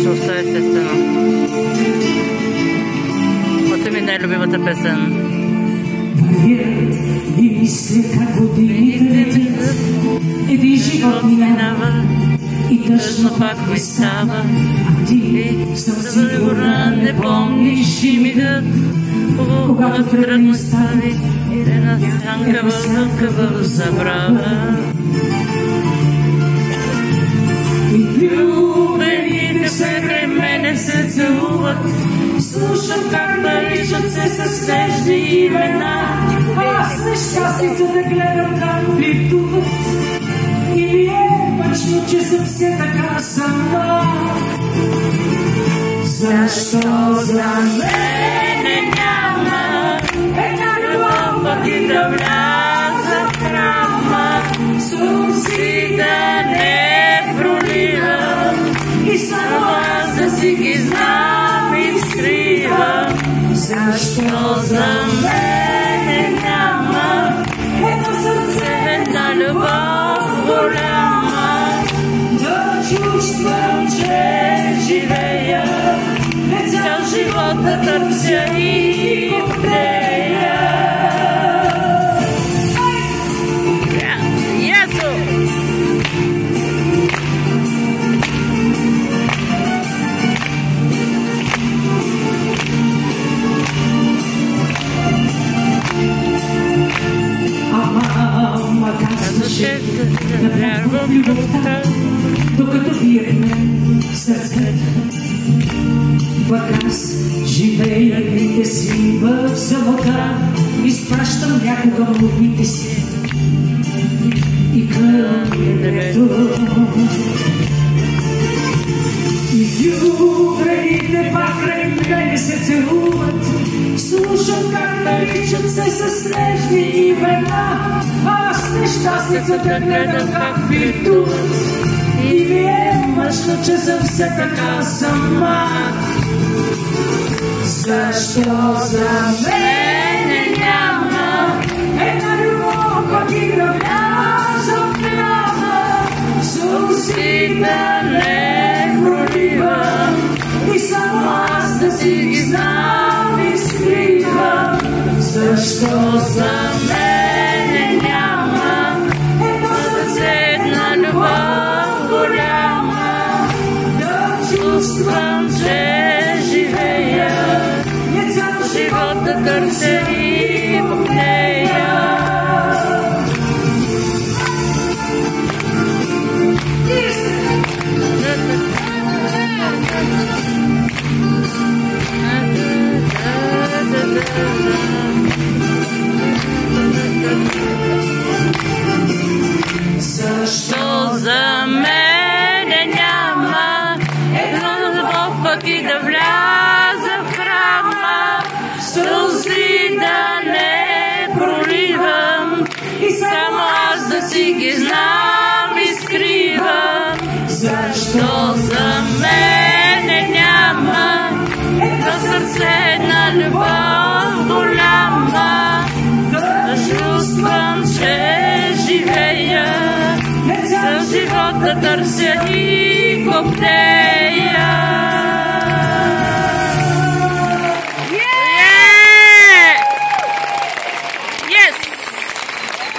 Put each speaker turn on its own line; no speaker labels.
Шоста, естествено. Това ми е най-любимата песен.
И мисля как годините летят, един живот минава и тъжно пак ми става, а ти съм сигурна не помниш и мигът, когато тръгна стави една сянка в забрава. И влюбените все край мене се целуват, слушам как наричат се със снежни имена. Аз нещастницата гледам как плитуват и ми е мъчно, че съм все така сама. Защо за мене няма една любов, пък и да вляза в храма, сълзи да не проливам и само аз да си ги знам и скривам. Защо за мене няма едно сърце, една любов голяма, да чувствам, че живея, не цял живот да търся и ковтея.
Да вярвам в любовта,
докато биехме сърцето. Пък аз живея дните си в самота, изпращам някога мълбите си и към небето. И влюбените пак край мене се целуват, слушам как наричат се със снежни имена. Аз нещастницата гледам как плитуват и ми е мъчно, че съм все така сама. Защо за мене няма една любов, пък и да вляза в храма, сълзи да не проливам и само аз да си ги знам и скривам. Защо за мене няма едно сърце, една любов голяма, да чувствам, че живея, не цял живот да търся и ковтея.
защо за мене няма една любов, пък и да вляза в храма, сълзи да не проливам и само аз да си ги знам и скривам. Защо за мене няма едно сърце, една любов голяма, да чувствам, че живея, за живот да търся и ковтея.